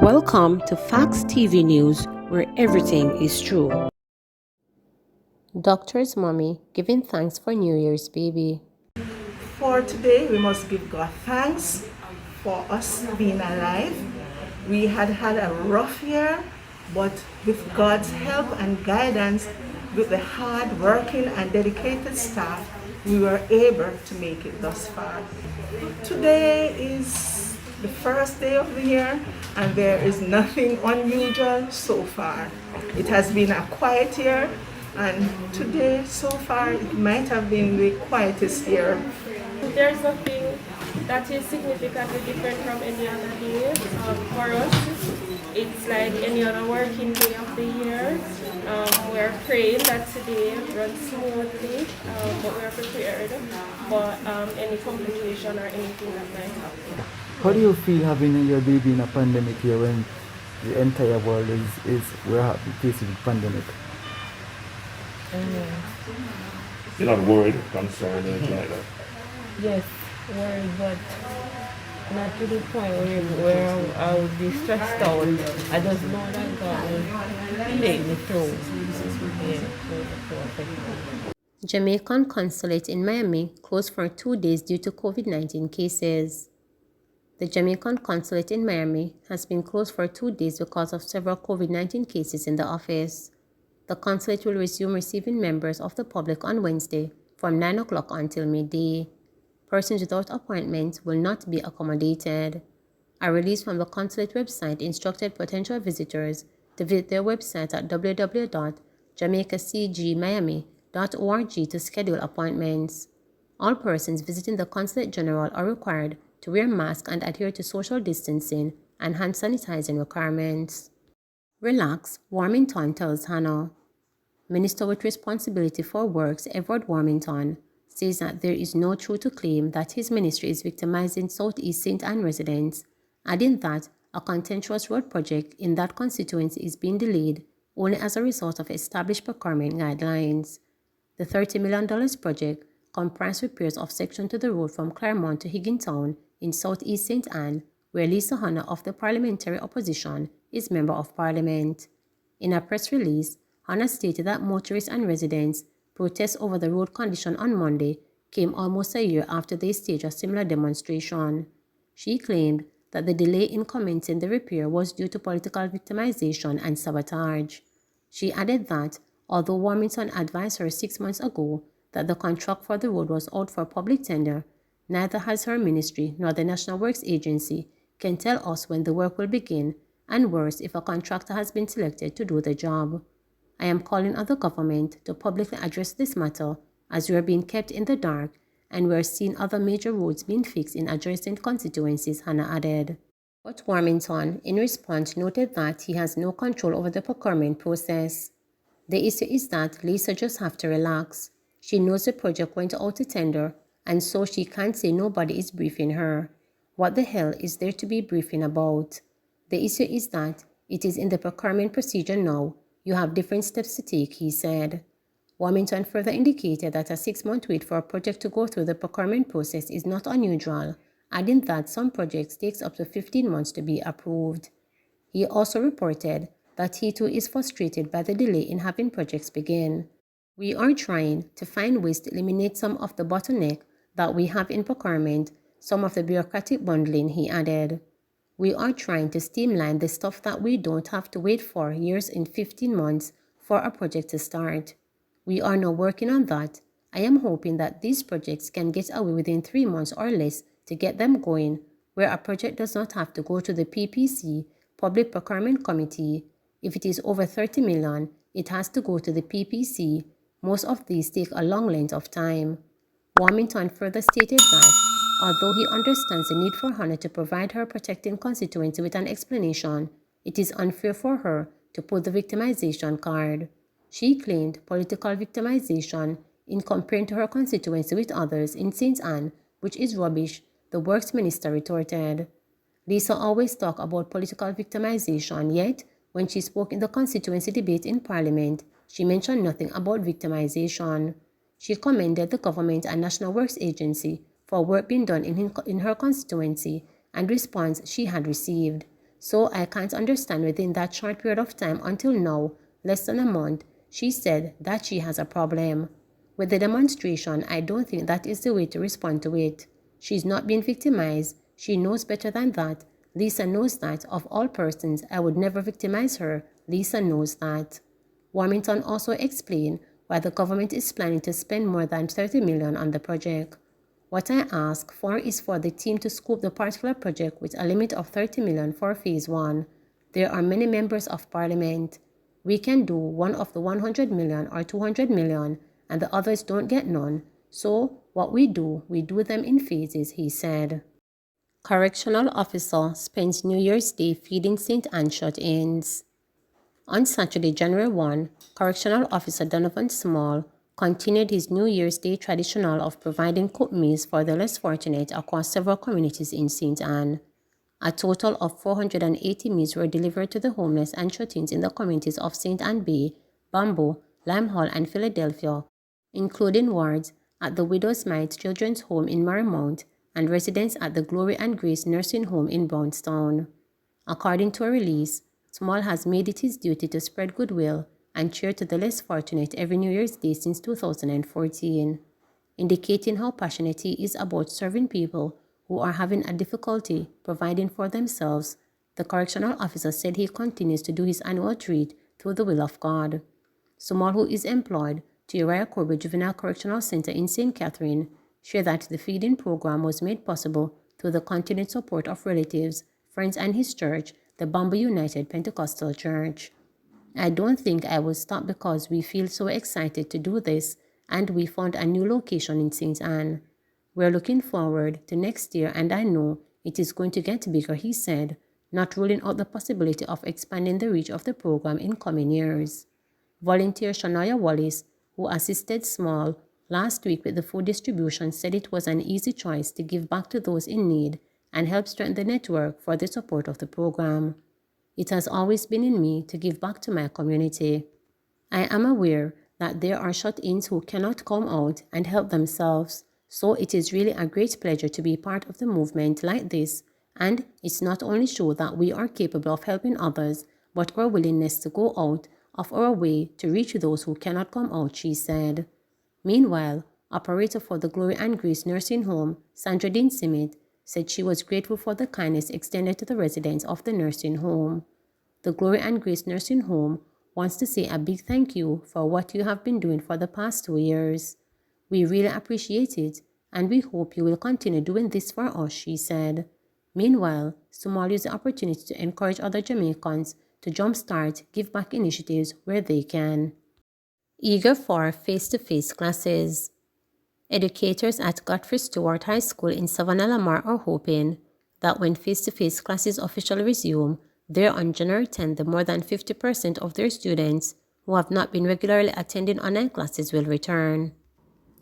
Welcome to Facts TV News, where everything is true. Doctor's mommy giving thanks for New Year's baby. For today, we must give God thanks for us being alive. We had a rough year, but with God's help and guidance, with the hard working and dedicated staff, we were able to make it thus far. Today is the first day of the year, and there is nothing unusual so far. It has been a quiet year, and today so far it might have been the quietest year. There's nothing that is significantly different from any other day. For us, it's like any other working day of the year. We're praying that today runs smoothly, but we're prepared for any complication or anything that might happen. How do you feel having your baby in a pandemic here when the entire world we're facing a pandemic? You're not worried, concerned, anything like that? Yes, worried, but not to the point where I would be stressed out. I just know that God will take me through. Jamaican Consulate in Miami closed for 2 days due to COVID-19 cases. The Jamaican Consulate in Miami has been closed for 2 days because of several COVID-19 cases in the office. The consulate will resume receiving members of the public on Wednesday from 9 o'clock until midday. Persons without appointments will not be accommodated. A release from the consulate website instructed potential visitors to visit their website at www.jamaicacgmiami.org to schedule appointments. All persons visiting the Consulate General are required to wear masks and adhere to social distancing and hand sanitizing requirements. Relax, Warmington tells Hannah. Minister with responsibility for works, Edward Warmington, says that there is no truth to claim that his ministry is victimizing Southeast St. Anne residents, adding that a contentious road project in that constituency is being delayed only as a result of established procurement guidelines. The $30 million project comprised repairs of section to the road from Claremont to Higgintown in Southeast St. Anne, where Lisa Hanna of the parliamentary opposition is Member of Parliament. In a press release, Hanna stated that motorists and residents' protests over the road condition on Monday came almost a year after they staged a similar demonstration. She claimed that the delay in commencing the repair was due to political victimization and sabotage. She added that, although Warmington advised her 6 months ago that the contract for the road was out for public tender, neither has her ministry nor the National Works Agency can tell us when the work will begin, and worse, if a contractor has been selected to do the job. I am calling on the government to publicly address this matter as we are being kept in the dark and we are seeing other major roads being fixed in adjacent constituencies, Hannah added. But Warmington, in response, noted that he has no control over the procurement process. The issue is that Lisa just have to relax. She knows the project went out to tender, and so she can't say nobody is briefing her. What the hell is there to be briefing about? The issue is that it is in the procurement procedure now. You have different steps to take, he said. Warmington further indicated that a 6-month wait for a project to go through the procurement process is not unusual, adding that some projects takes up to 15 months to be approved. He also reported that he too is frustrated by the delay in having projects begin. We are trying to find ways to eliminate some of the bottleneck that we have in procurement, some of the bureaucratic bundling, he added. We are trying to streamline the stuff that we don't have to wait for years in 15 months for a project to start. We are now working on that. I am hoping that these projects can get away within 3 months or less to get them going, where a project does not have to go to the PPC, Public Procurement Committee. If it is over 30 million, it has to go to the PPC. Most of these take a long length of time. Warmington further stated that, although he understands the need for Hannah to provide her protecting constituency with an explanation, it is unfair for her to pull the victimization card. She claimed political victimization in comparing to her constituency with others in St. Anne, which is rubbish, the Works Minister retorted. Lisa always talked about political victimization, yet, when she spoke in the constituency debate in Parliament, she mentioned nothing about victimization. She commended the government and National Works Agency for work being done in her constituency and response she had received. So I can't understand within that short period of time until now, less than a month, she said that she has a problem. With the demonstration, I don't think that is the way to respond to it. She's not being victimized. She knows better than that. Lisa knows that. Of all persons, I would never victimize her. Lisa knows that. Warmington also explained why the government is planning to spend more than $30 million on the project. What I ask for is for the team to scope the particular project with a limit of $30 million for Phase 1. There are many members of Parliament. We can do one of the $100 million or $200 million, and the others don't get none. So what we do them in phases, he said. Correctional officer spends New Year's Day feeding St. Anne shut-ins. On Saturday, January 1, Correctional Officer Donovan Small continued his New Year's Day traditional of providing cooked meals for the less fortunate across several communities in St. Anne. A total of 480 meals were delivered to the homeless and shut-ins in the communities of St. Anne Bay, Bamboo, Limehall, and Philadelphia, including wards at the Widow's Mite Children's Home in Marymount and residents at the Glory and Grace Nursing Home in Brownstown. According to a release, Small has made it his duty to spread goodwill and cheer to the less fortunate every New Year's Day since 2014, indicating how passionate he is about serving people who are having a difficulty providing for themselves. The correctional officer said he continues to do his annual treat through the will of God. Small, who is employed to Uriah Corby Juvenile Correctional Center in St. Catherine, shared that the feeding program was made possible through the continued support of relatives, friends, and his church, the Bamboo United Pentecostal Church. I don't think I will stop because we feel so excited to do this, and we found a new location in St. Anne. We're looking forward to next year, and I know it is going to get bigger, he said, not ruling out the possibility of expanding the reach of the program in coming years. Volunteer Shania Wallace, who assisted Small last week with the food distribution, said it was an easy choice to give back to those in need and help strengthen the network for the support of the program. It has always been in me to give back to my community. I am aware that there are shut-ins who cannot come out and help themselves, so it is really a great pleasure to be part of the movement like this, and it's not only show that we are capable of helping others, but our willingness to go out of our way to reach those who cannot come out, she said. Meanwhile, operator for the Glory and Grace Nursing Home, Sandra Dean Simit, said she was grateful for the kindness extended to the residents of the nursing home. The Glory and Grace Nursing Home wants to say a big thank you for what you have been doing for the past 2 years. We really appreciate it, and we hope you will continue doing this for us, she said. Meanwhile, Somalia used the opportunity to encourage other Jamaicans to jumpstart give-back initiatives where they can. Eager for face-to-face classes. Educators at Godfrey Stewart High School in Savannah Lamar are hoping that when face-to-face classes officially resume, there on January 10th, the more than 50% of their students who have not been regularly attending online classes will return.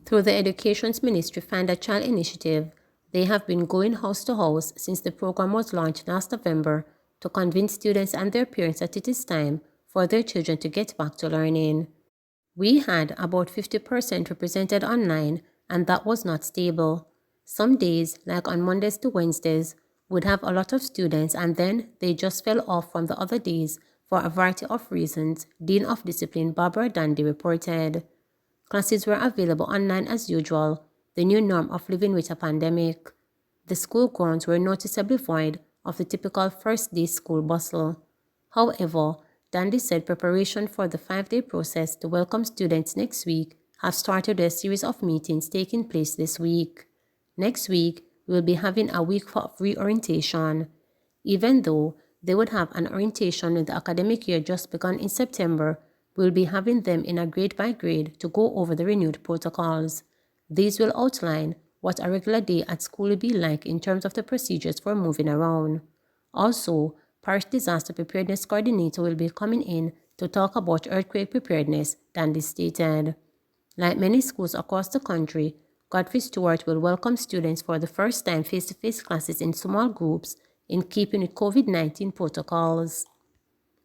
Through the Education's Ministry Find a Child initiative, they have been going house to house since the program was launched last November to convince students and their parents that it is time for their children to get back to learning. We had about 50% represented online, and that was not stable. Some days, like on Mondays to Wednesdays, would have a lot of students, and then they just fell off from the other days for a variety of reasons, Dean of Discipline Barbara Dandy reported. Classes were available online as usual, the new norm of living with a pandemic. The school grounds were noticeably void of the typical first-day school bustle. However, Dandy said preparation for the 5-day process to welcome students next week have started a series of meetings taking place this week. Next week, we will be having a week of reorientation. Even though they would have an orientation when the academic year just begun in September, we will be having them in a grade by grade to go over the renewed protocols. These will outline what a regular day at school will be like in terms of the procedures for moving around. Also, Parish Disaster Preparedness Coordinator will be coming in to talk about earthquake preparedness, Dandy stated. Like many schools across the country, Godfrey Stewart will welcome students for the first time face-to-face classes in small groups in keeping with COVID-19 protocols.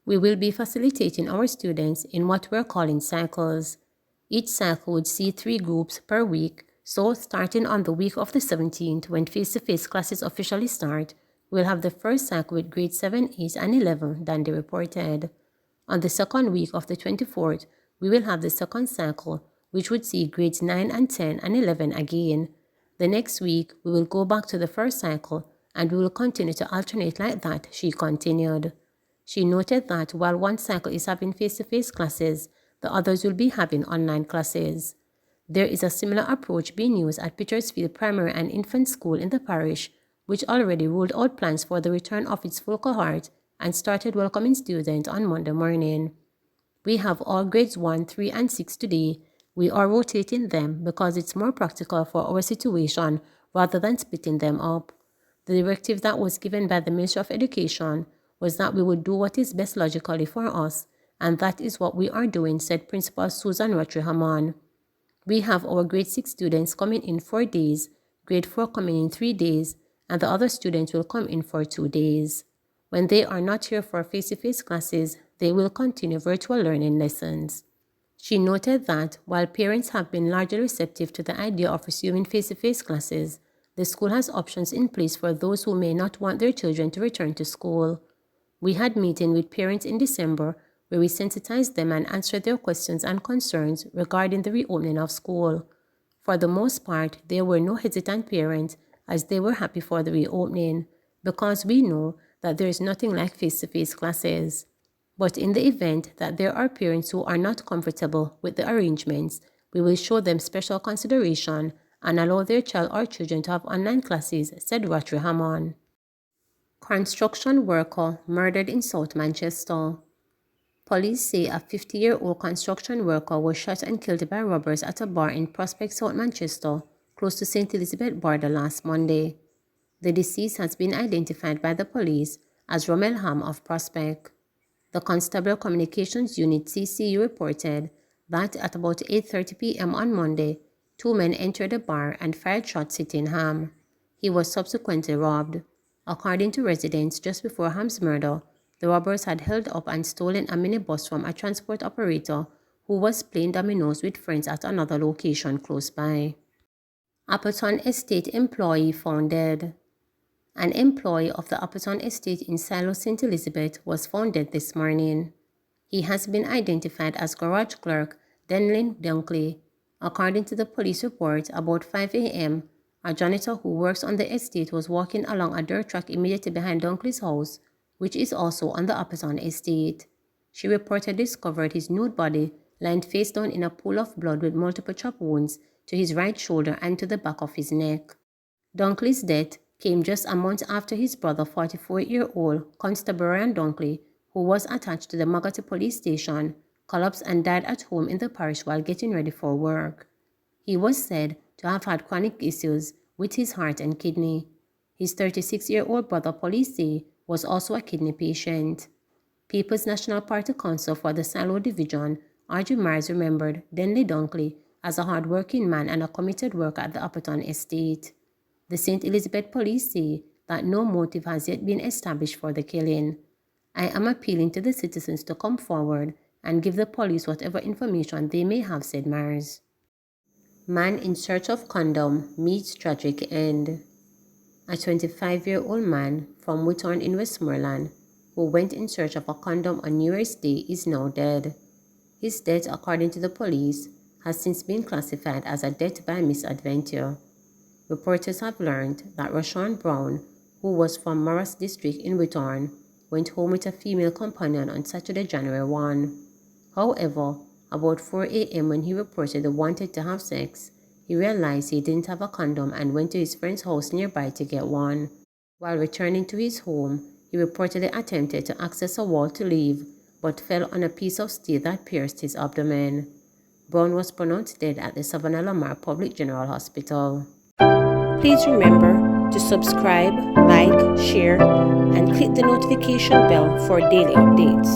We will be facilitating our students in what we're calling cycles. Each cycle would see 3 groups per week, so starting on the week of the 17th when face-to-face classes officially start, We'll have the first cycle with grades 7, 8, and 11 than they reported. On the second week of the 24th, we will have the second cycle, which would see grades 9 and 10 and 11 again. The next week, we will go back to the first cycle, and we will continue to alternate like that, she continued. She noted that while one cycle is having face-to-face classes, the others will be having online classes. There is a similar approach being used at Petersfield Primary and Infant School in the parish, which already rolled out plans for the return of its full cohort and started welcoming students on Monday morning. We have all grades 1, 3, and 6 today. We are rotating them because it's more practical for our situation rather than splitting them up. The directive that was given by the Ministry of Education was that we would do what is best logically for us, and that is what we are doing, said Principal Susan Rottry-Hammond. We have our grade 6 students coming in 4 days, grade 4 coming in 3 days, and the other students will come in for 2 days. When they are not here for face-to-face classes, they will continue virtual learning lessons. She noted that while parents have been largely receptive to the idea of resuming face-to-face classes, the school has options in place for those who may not want their children to return to school. We had meeting with parents in December where we sensitized them and answered their questions and concerns regarding the reopening of school. For the most part, there were no hesitant parents as they were happy for the reopening because we know that there is nothing like face-to-face classes. But in the event that there are parents who are not comfortable with the arrangements, we will show them special consideration and allow their child or children to have online classes, said Rottry-Hammond. Construction worker murdered in South Manchester. Police say a 50-year-old construction worker was shot and killed by robbers at a bar in Prospect, South Manchester, close to St. Elizabeth border last Monday. The deceased has been identified by the police as Rommel Ham of Prospect. The Constabulary Communications Unit CCU reported that at about 8:30 p.m. on Monday, 2 men entered the bar and fired shots hitting Ham. He was subsequently robbed. According to residents, just before Ham's murder, the robbers had held up and stolen a minibus from a transport operator who was playing dominoes with friends at another location close by. Appleton Estate employee found dead. An employee of the Appleton Estate in Silo, St. Elizabeth was found dead this morning. He has been identified as garage clerk Denlin Dunkley. According to the police report, about 5 a.m., a janitor who works on the estate was walking along a dirt track immediately behind Dunkley's house, which is also on the Appleton Estate. She reportedly discovered his nude body lying face down in a pool of blood with multiple chop wounds to his right shoulder and to the back of his neck. Dunkley's death came just a month after his brother, 44-year-old Constable Ryan Dunkley, who was attached to the Magati police station, collapsed and died at home in the parish while getting ready for work. He was said to have had chronic issues with his heart and kidney. His 36-year-old brother, police say, was also a kidney patient. People's National Party Council for the Silo Division, Audrey Myers, remembered Denley Dunkley as a hard-working man and a committed worker at the Appleton Estate. The St. Elizabeth police say that no motive has yet been established for the killing. I am appealing to the citizens to come forward and give the police whatever information they may have, said Myers. Man in search of condom meets tragic end. A 25-year-old man from Whitthorne in Westmoreland who went in search of a condom on New Year's Day is now dead. His death, according to the police, has since been classified as a death by misadventure. Reporters have learned that Rashawn Brown, who was from Morris District in Whitthorne, went home with a female companion on Saturday, January 1. However, about 4 a.m. when he reportedly wanted to have sex, he realized he didn't have a condom and went to his friend's house nearby to get one. While returning to his home, he reportedly attempted to access a wall to leave, but fell on a piece of steel that pierced his abdomen. Brown was pronounced dead at the Savannah Lamar Public General Hospital. Please remember to subscribe, like, share, and click the notification bell for daily updates.